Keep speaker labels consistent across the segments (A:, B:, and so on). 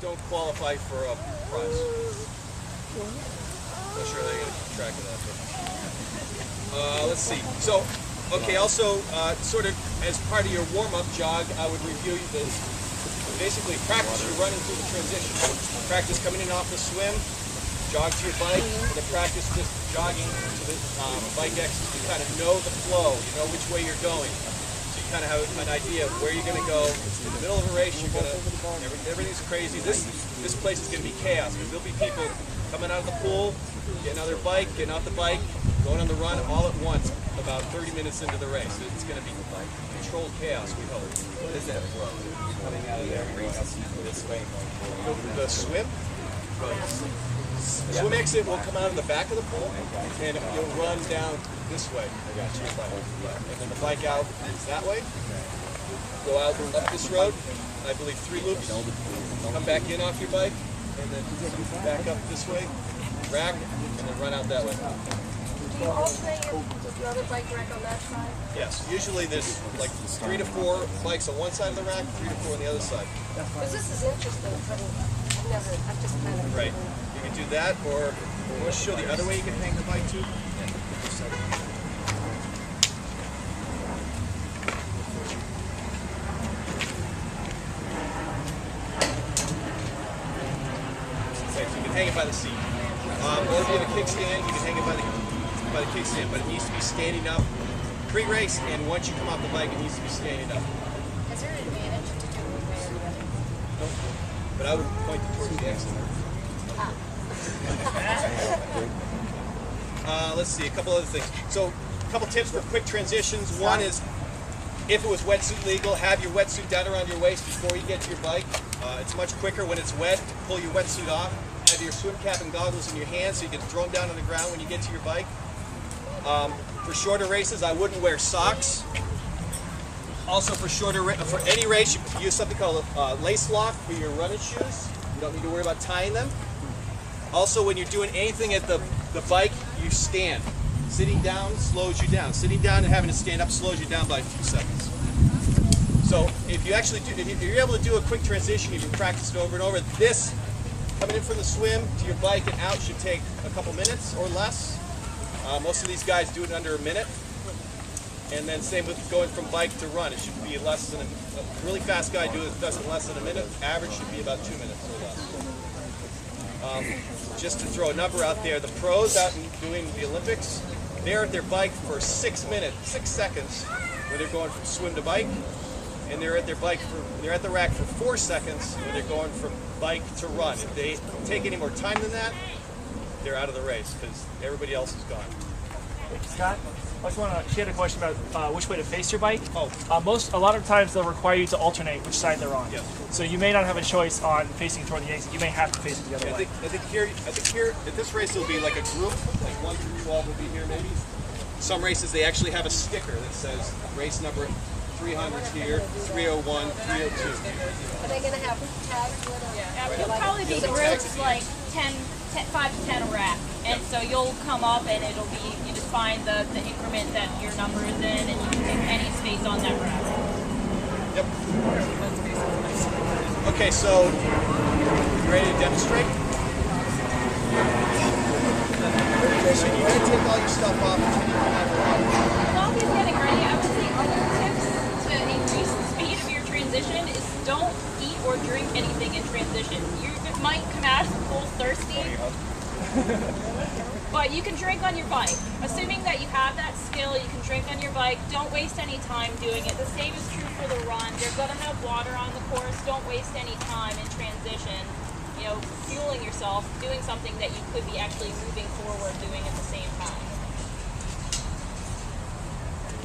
A: don't qualify for a prize. Not sure they're going to keep track of that. But, let's see. So, okay, also, sort of as part of your warm-up jog, I would review this. Basically, practice your running through the transition. Practice coming in off the swim, jog to your bike, and then practice just jogging to the bike exit. You kind of know the flow, you know which way you're going. So you kind of have an idea of where you're going to go. In the middle of a race, you're going to, everything's crazy. This place is going to be chaos because there'll be people coming out of the pool, getting on their bike, getting off the bike, going on the run all at once about 30 minutes into the race. It's going to be controlled chaos, we hope.
B: What is that flow? Coming out of there, bringing us this way.
A: The swim? Swim exit will come out of the back of the pool, and you'll run down this way. I got you. And then the bike out is that way. Go out up this road, I believe 3 loops. Come back in off your bike, and then back up this way, rack, and then run out that way.
C: Do you alternate your other bike rack on that side?
A: Yes, usually there's like 3 to 4 bikes on one side of the rack, 3 to 4 on the other side.
C: Because this is interesting. I've just kind of...
A: Right. You can do that, or you want to show the other way you can hang the bike too? So you can hang it by the seat. Or if you have a kickstand, you can hang it by the kickstand, but it needs to be standing up pre-race, and once you come off the bike, it needs to be standing up.
C: Is there an advantage to doing this?
A: But I would point towards the exit. Let's see, a couple other things. So, a couple tips for quick transitions. One is, if it was wetsuit legal, have your wetsuit down around your waist before you get to your bike. It's much quicker when it's wet to pull your wetsuit off. Have your swim cap and goggles in your hand so you can throw them down on the ground when you get to your bike. For shorter races, I wouldn't wear socks. Also, for any race, you can use something called a lace lock for your running shoes. You don't need to worry about tying them. Also, when you're doing anything at the bike, you stand. Sitting down slows you down. Sitting down and having to stand up slows you down by a few seconds. So, if you actually do, if you're able to do a quick transition, if you practice it over and over, this coming in from the swim to your bike and out should take a couple minutes or less. Most of these guys do it in under a minute. And then same with going from bike to run. It should be less than a really fast guy does it in less than a minute. Average should be about 2 minutes or less. Just to throw a number out there, the pros out doing the Olympics, they're at their bike for 6 seconds when they're going from swim to bike, and they're at their bike they're at the rack for 4 seconds when they're going from bike to run. If they take any more time than that, they're out of the race because everybody else is gone.
D: Scott, I just want to. She had a question about which way to face your bike.
A: Oh.
D: A lot of times they'll require you to alternate which side they're on.
A: Yes.
D: So you may not have a choice on facing toward the exit. You may have to face it the other way.
A: I think here at this race it'll be like a group, like 1 through 12 will be here maybe. Some races they actually have a sticker that says race number 300 here, 301, 302.
C: Are they going to have tags with them?
E: Yeah, you'll probably be groups like 5 to 10 a rack. And so you'll come up and it'll be, you just find the increment that your number is in and you can pick any space on that rack.
A: Yep. Okay, so you ready to demonstrate? So you gotta take all your stuff off until you come out of the water.
E: While he's getting ready, I would say other tips to increase the speed of your transition is don't eat or drink anything in transition. You might come out of the pool thirsty, but you can drink on your bike. Assuming that you have that skill, you can drink on your bike. Don't waste any time doing it. The same is true for the run. You're going to have water on the course. Don't waste any time in transition, you know, fueling yourself, doing something that you could be actually moving forward doing at the same time.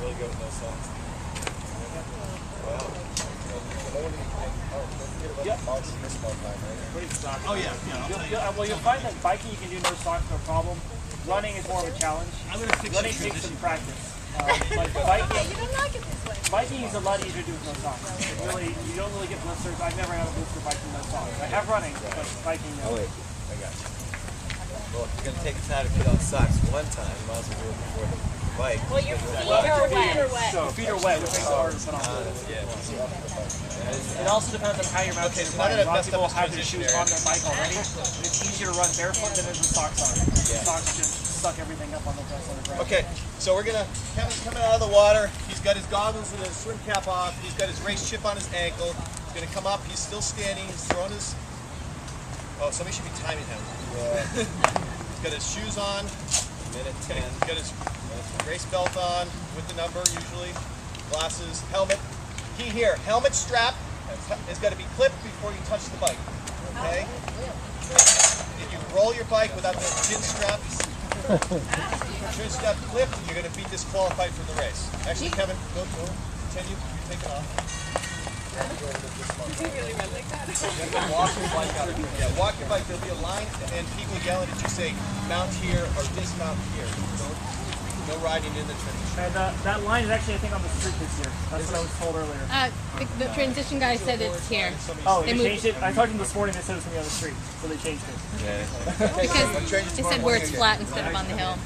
A: Really good with those songs. Wow.
D: Yep.
A: Oh yeah.
D: Well, you'll find that biking you can do no socks, no problem. Running is more of a challenge.
A: I'm gonna fix
D: Running takes some practice. But biking is a lot easier to do with no socks. You don't really get blisters. I've never had a blister biking no socks. I have running, but biking no.
B: Oh wait, I got you. Well, if you're gonna take the time to put on socks one time, you might as well do it before the
A: bike.
E: Well, your feet are wet.
D: So feet are wet, which makes it harder to put on. It also depends on how you're mounting your
A: so now
D: bike.
A: that
D: A
A: I've
D: lot of
A: messed up
D: people
A: this
D: have their
A: transition
D: shoes
A: area.
D: on their bike already. It's easier to run barefoot than it is with socks on. Socks just suck everything up on the ground.
A: Okay, so we're gonna Kevin's coming out of the water. He's got his goggles and his swim cap off. He's got his race chip on his ankle. He's gonna come up. He's still standing. He's throwing his. Oh, somebody should be timing him. He's got his shoes on. Minute 10. He's got his race belt on with the number usually. Glasses, helmet. Key here: helmet strap is got to be clipped before you touch the bike. Okay. If you roll your bike without the chin strap clipped, you're going to be disqualified from the race. Actually, Kevin, go. Continue. You take it off. Walk your bike out. Yeah, walk your bike. There'll be a line, and people yelling at you say, mount here or dismount here. No riding in the transition.
D: And that line is actually, I think, on the street this year. That's what I was told earlier.
F: The transition guy said it's here.
D: Oh, they changed it? I talked to them this morning, they said it was going to be on the street. So they changed it.
F: Because they said where it's flat instead of on the hill.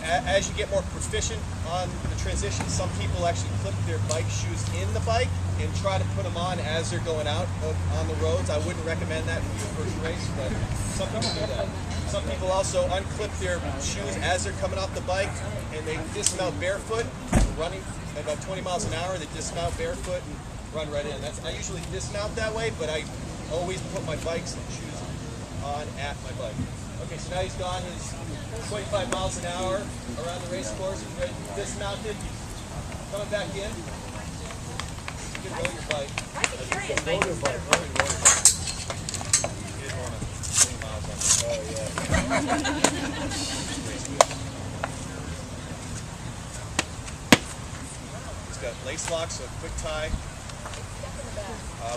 A: As you get more proficient on the transition, some people actually clip their bike shoes in the bike and try to put them on as they're going out on the roads. I wouldn't recommend that for your first race, but some people do that. Some people also unclip their shoes as they're coming off the bike and they dismount barefoot, running at about 20 miles an hour. They dismount barefoot and run right in. I usually dismount that way, but I always put my bike's shoes on at my bike. Okay, so now he's gone his 25 miles an hour around the race course. He's ready, dismounted. Coming back in. You can roll your bike.
E: I can carry his bike instead of rolling.
A: You didn't want to 20 miles on it. Oh, yeah. He's got lace locks, so a quick tie.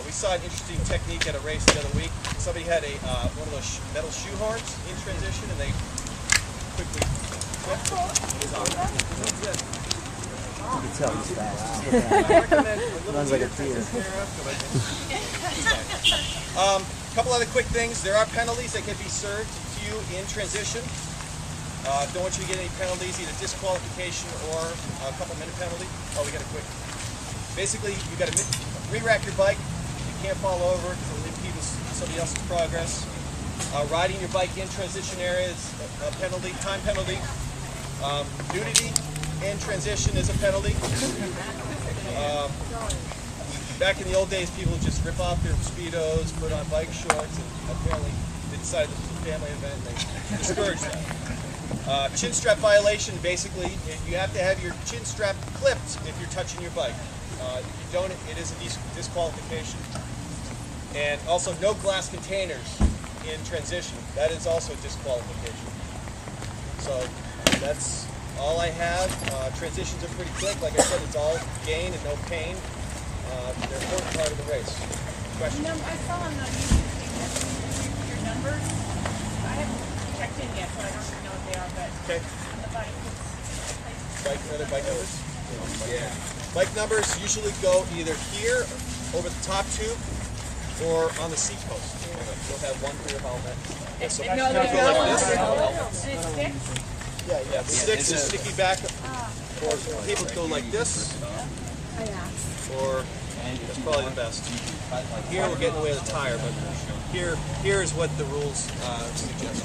A: We saw an interesting technique at a race the other week. Somebody had one of those metal shoe horns in transition, and they quickly flipped his arm.
B: You can tell he's fast.
A: I recommend a little
B: Runs like a
A: deer.
B: deer.
A: Couple other quick things. There are penalties that can be served to you in transition. Don't want you to get any penalties, either disqualification or a couple-minute penalty. Oh, we got a quick. Basically, you got to re-rack your bike. You can't fall over because it'll impede somebody else's progress. Riding your bike in transition area is a penalty, time penalty. Nudity in transition is a penalty. Back in the old days, people would just rip off their Speedos, put on bike shorts, and apparently they decided it was a family event and they discouraged that. Chin strap violation, basically, you have to have your chin strap clipped if you're touching your bike. If you don't, it is a disqualification. And also, no glass containers in transition. That is also a disqualification. So that's all I have. Transitions are pretty quick. Like I said, it's all gain and no pain. They're an important part of the race. Question?
C: I saw on the YouTube thing that your numbers. I haven't checked in yet, so I don't even know what they are, but
A: Okay.
C: on the bike.
A: Other bike numbers? Yeah. Bike numbers usually go either here, over the top tube, or on the seat post. You'll have one for your helmet. Yeah, so
C: No,
A: you go like this.
C: And it sticks?
A: Yeah, the sticks is sticky back. Or people go like this. Or that's probably the best. Here we're getting away with the tire, but here is what the rules suggest.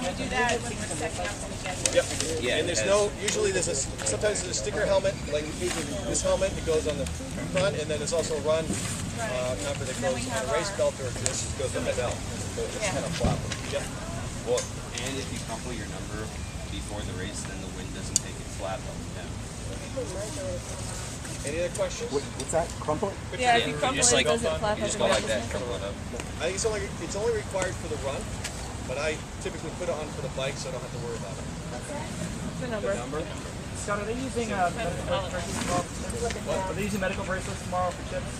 C: We do that when we're setting up when we get here.
A: Yep. Yeah. And there's no. Usually sometimes there's a sticker helmet, like this helmet that goes on the front, and then there's also a run number that goes on a race belt, or this goes on the belt. So it's kind of flap. Yep.
B: Well, and if you crumple your number before the race, then the wind doesn't take it flat up and down.
A: Any other questions?
B: What's that? Crumple it?
C: Yeah, if you crumple
B: just
C: it,
B: like,
C: does it flap
B: you just
C: up
B: go
C: and
B: like
C: down?
B: that, crumple it up.
A: I think it's only required for the run, but I typically put it on for the bike, so I don't have to worry about it.
C: What's the number?
D: Scott, are they using medical bracelets tomorrow? Are they using medical bracelets tomorrow for chips?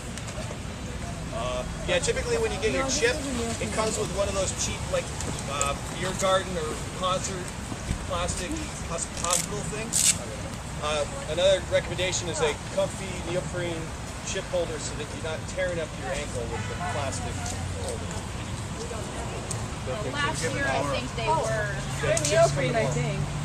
A: Yeah, typically when you get your chip, it comes with one of those cheap, like beer garden or concert plastic hospital things. Another recommendation is a comfy neoprene chip holder so that you're not tearing up your ankle with the plastic holder.
E: Last year, I think they were.
C: They're in the opening, I think.